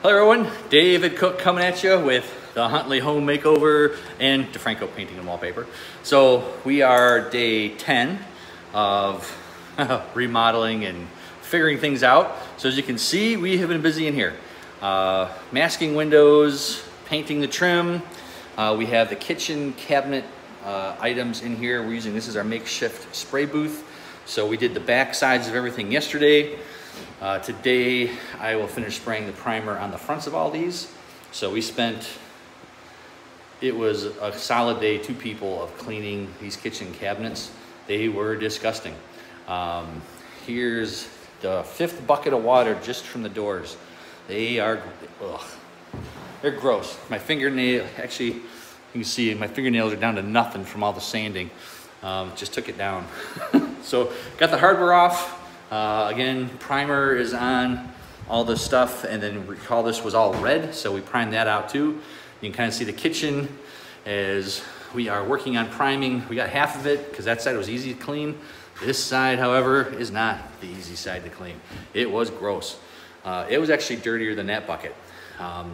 Hello everyone, David Cook coming at you with the Huntley home makeover and DeFranco painting and wallpaper. So we are day 10 of remodeling and figuring things out. So as you can see, we have been busy in here. Masking windows, painting the trim. We have the kitchen cabinet items in here. We're using, this is our makeshift spray booth. So we did the back sides of everything yesterday. Today I will finish spraying the primer on the fronts of all these. So we spent, it was a solid day, 2 people of cleaning these kitchen cabinets. They were disgusting. Here's the 5th bucket of water just from the doors. They are, ugh, they're gross. My fingernail, actually, you can see my fingernails are down to nothing from all the sanding. Just took it down. So got the hardware off. Again, primer is on all this stuff, and then recall this was all red, so we primed that out too. You can kind of see the kitchen as we are working on priming. We got half of it because that side was easy to clean. This side, however, is not the easy side to clean. It was gross. It was actually dirtier than that bucket.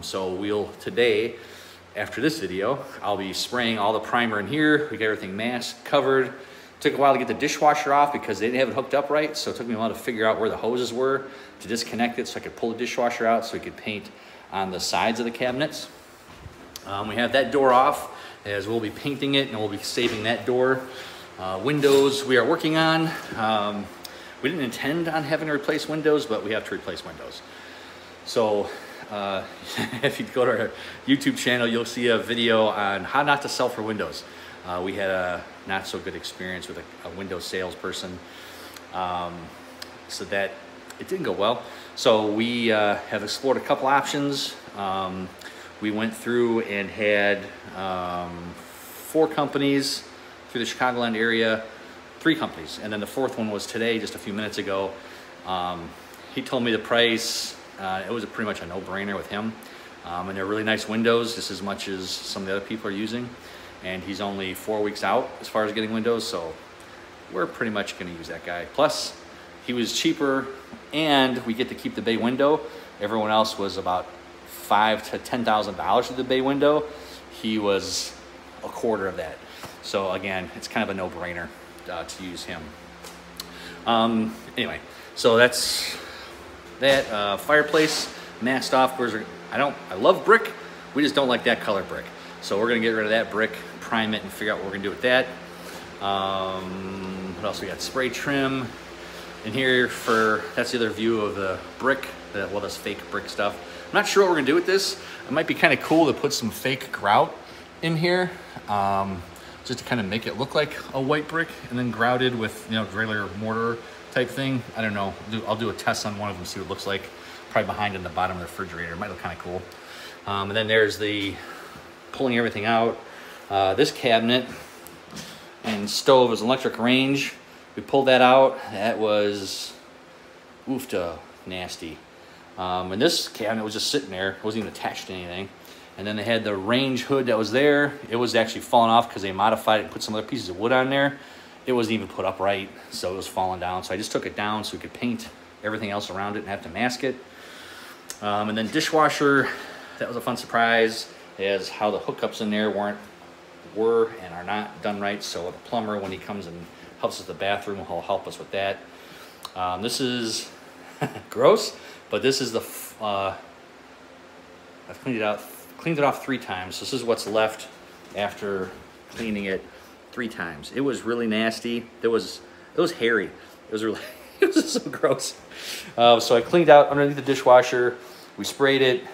So we'll today, after this video, I'll be spraying all the primer in here. We got everything masked, covered. Took a while to get the dishwasher off because they didn't have it hooked up right, so it took me a while to figure out where the hoses were to disconnect it so I could pull the dishwasher out so we could paint on the sides of the cabinets. We have that door off as we'll be painting it, and we'll be saving that door. Windows we are working on. We didn't intend on having to replace windows, but we have to replace windows. So if you go to our YouTube channel, you'll see a video on how not to sell for windows. We had a not so good experience with a window salesperson, so that it didn't go well. So we have explored a couple options. We went through and had 4 companies through the Chicagoland area, 3 companies, and then the 4th one was today, just a few minutes ago. He told me the price. It was pretty much a no-brainer with him, and they're really nice windows, just as much as some of the other people are using. And he's only 4 weeks out as far as getting windows, so we're pretty much going to use that guy. Plus, he was cheaper, and we get to keep the bay window. Everyone else was about $5,000 to $10,000 for the bay window. He was a quarter of that. So again, it's kind of a no-brainer to use him. Anyway, so that's that. Fireplace masked off. I love brick. We just don't like that color brick. So we're gonna get rid of that brick, prime it, and figure out what we're gonna do with that. What else we got? Spray trim in here that's the other view of the brick, this fake brick stuff. I'm not sure what we're gonna do with this. It might be kind of cool to put some fake grout in here, just to kind of make it look like a white brick, and then grouted with, regular mortar type thing. I don't know. I'll do a test on one of them, see what it looks like. Probably behind in the bottom of the refrigerator. It might look kind of cool. And then there's the pulling everything out. This cabinet and stove is electric range. We pulled that out. That was oofta nasty. And this cabinet was just sitting there. It wasn't even attached to anything. And then they had the range hood that was there. It was actually falling off because they modified it and put some other pieces of wood on there. It wasn't even put upright, so it was falling down. So I just took it down so we could paint everything else around it and have to mask it. And then dishwasher, that was a fun surprise. Is how the hookups in there were and are not done right. So the plumber, when he comes and helps us with the bathroom, he'll help us with that. This is gross, but this is the I've cleaned it off 3 times. This is what's left after cleaning it 3 times. It was really nasty. It was hairy. It was really it was just so gross. So I cleaned out underneath the dishwasher. We sprayed it.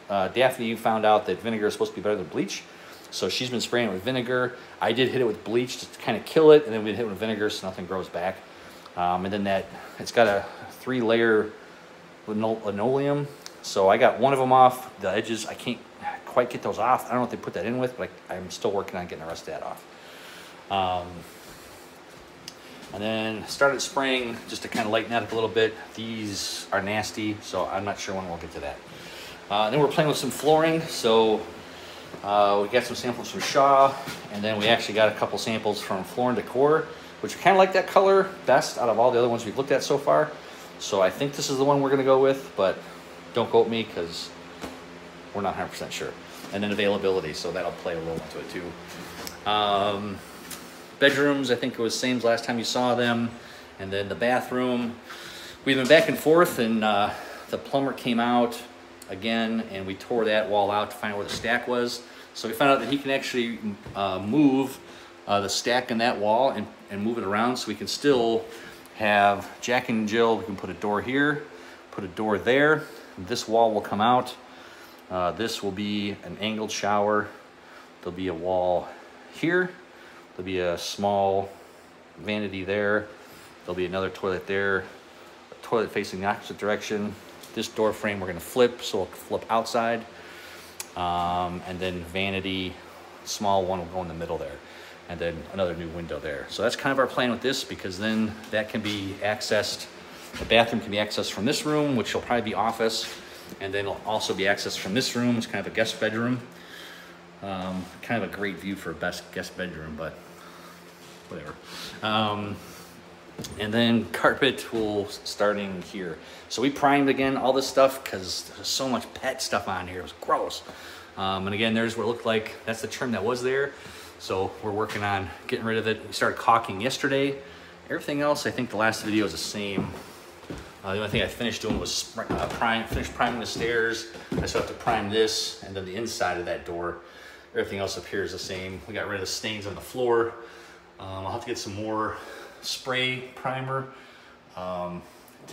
Daphne found out that vinegar is supposed to be better than bleach, so she's been spraying it with vinegar. I did hit it with bleach to kind of kill it, and then we hit it with vinegar so nothing grows back. And then it's got a 3-layer linoleum, so I got one of them off. The edges, I can't quite get those off. I don't know what they put that in with, but I'm still working on getting the rest of that off. And then started spraying just to kind of lighten that up a little bit. These are nasty, so I'm not sure when we'll get to that. Then we're playing with some flooring, so we got some samples from Shaw, and then we actually got a couple samples from Floor & Decor, which are kind of like that color best out of all the other ones we've looked at so far. So I think this is the one we're going to go with, but don't quote me because We're not 100% sure. And then availability, so that'll play a role into it too. Bedrooms, I think it was same as last time you saw them. And then the bathroom, we've been back and forth, and the plumber came out again, and we tore that wall out to find out where the stack was. So we found out that he can actually move the stack in that wall and move it around, so we can still have Jack and Jill. We can put a door here, put a door there. This wall will come out. This will be an angled shower. There'll be a wall here. There'll be a small vanity there. There'll be another toilet there, a toilet facing the opposite direction. This door frame we're gonna flip, so it'll flip outside. And then vanity, small one will go in the middle there. And then another new window there. So that's kind of our plan with this, because then that can be accessed, the bathroom can be accessed from this room, which will probably be office. And then it'll also be accessed from this room. It's kind of a guest bedroom. Kind of a great view for a guest bedroom, but whatever. And then carpet will starting here. So we primed again all this stuff because there's so much pet stuff on here. It was gross. And again, there's what it looked like. That's the trim that was there. So we're working on getting rid of it. We started caulking yesterday. Everything else, I think the last video is the same. The only thing I finished doing was finish priming the stairs. I still have to prime this, and then the inside of that door. Everything else appears the same. We got rid of the stains on the floor. I'll have to get some more spray primer to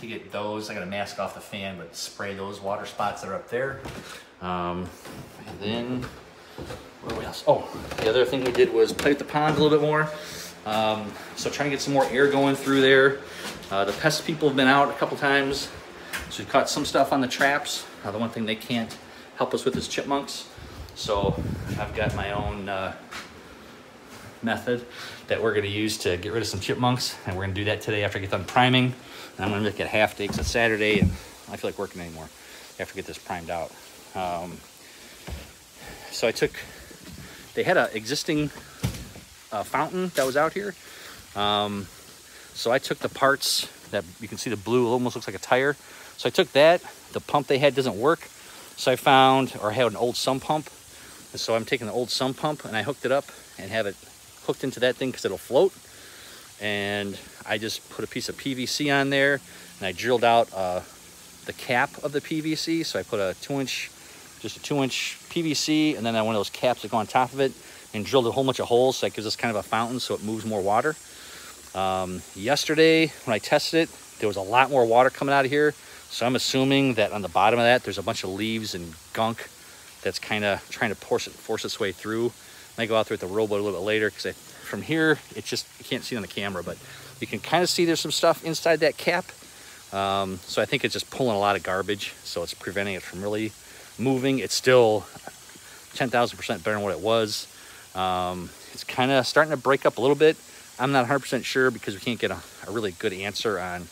get those. I got to mask off the fan, but spray those water spots that are up there. And then, where else? Oh, the other thing we did was play with the pond a little bit more. So trying to get some more air going through there. The pest people have been out a couple times, so we've caught some stuff on the traps. The one thing they can't help us with is chipmunks. So I've got my own method that we're gonna use to get rid of some chipmunks, and we're gonna do that today after I get done priming. And I'm gonna make it a half day because it's Saturday and I feel like working anymore after I get this primed out. So they had an existing fountain that was out here. So I took the parts that you can see, the blue, it almost looks like a tire. So I took that, the pump they had doesn't work. So I found, or I had an old sump pump. And so I'm taking the old sump pump and I hooked it up and have it hooked into that thing because it'll float. And I just put a piece of PVC on there and I drilled out the cap of the PVC. So I put a 2-inch, just a 2-inch PVC, and then I one of those caps that go on top of it, and drilled a whole bunch of holes so that gives us kind of a fountain so it moves more water. Yesterday when I tested it, there was a lot more water coming out of here. So I'm assuming that on the bottom of that, there's a bunch of leaves and gunk that's kind of trying to force its way through. I go out there with the rowboat a little bit later because from here, it's just, you can't see it on the camera, but you can kind of see there's some stuff inside that cap. So I think it's just pulling a lot of garbage. So it's preventing it from really moving. It's still 10,000% better than what it was. It's kind of starting to break up a little bit. I'm not 100% sure because we can't get a really good answer on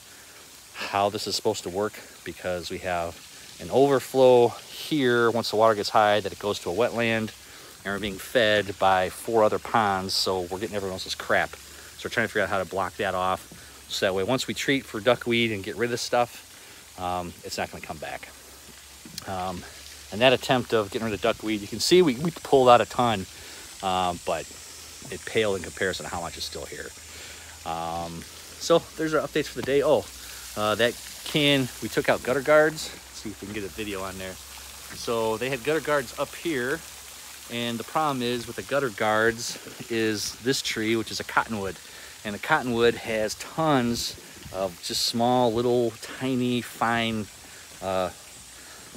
how this is supposed to work, because we have an overflow here once the water gets high that it goes to a wetland, and we're being fed by 4 other ponds, so we're getting everyone else's crap. So we're trying to figure out how to block that off, so that way once we treat for duckweed and get rid of this stuff, it's not going to come back. And that attempt of getting rid of duckweed, you can see we pulled out a ton, but it paled in comparison to how much is still here. So there's our updates for the day. We took out gutter guards. Let's see if we can get a video on there. So they had gutter guards up here, and the problem is with the gutter guards is this tree, which is a cottonwood, and the cottonwood has tons of just small, little, tiny, fine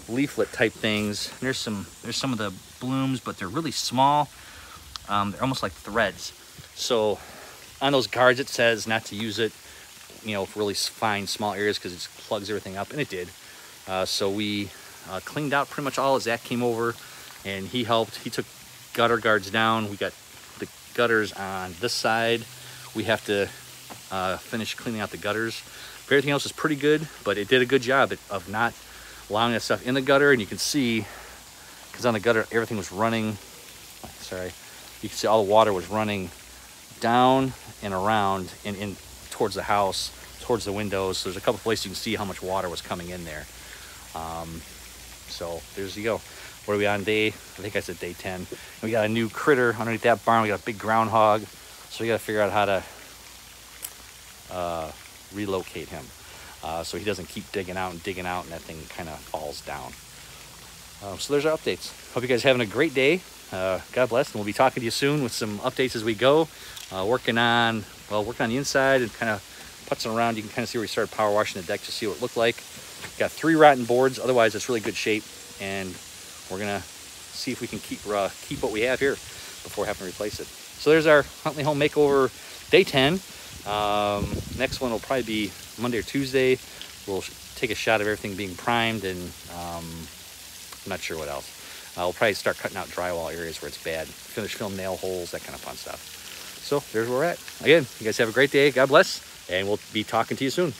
leaflet type things. And there's some of the blooms, but they're really small. They're almost like threads. So on those guards, it says not to use it, for really fine, small areas, because it just plugs everything up, and it did. So we cleaned out pretty much all as Zach came over, and he helped. He took gutter guards down. We got the gutters on this side. We have to finish cleaning out the gutters. But everything else is pretty good, but it did a good job of not allowing that stuff in the gutter. And you can see, because on the gutter, everything was running. Sorry. You can see all the water was running down and around and in towards the house, towards the windows. So there's a couple places you can see how much water was coming in there. So there's you go. What are we on, day? I think I said day 10. And we got a new critter underneath that barn. We got a big groundhog. So we got to figure out how to relocate him. So he doesn't keep digging out and that thing kind of falls down. So there's our updates. Hope you guys are having a great day. God bless, and we'll be talking to you soon with some updates as we go. Working on the inside and kind of putzing around. You can kind of see where we started power washing the deck to see what it looked like. Got 3 rotten boards. Otherwise, it's really good shape, and we're gonna see if we can keep what we have here before having to replace it. So there's our Huntley home makeover day 10. Next one will probably be Monday or Tuesday. We'll take a shot of everything being primed, and I'm not sure what else. We'll probably start cutting out drywall areas where it's bad. Finish film nail holes, that kind of fun stuff. So there's where we're at. Again, you guys have a great day. God bless, and we'll be talking to you soon.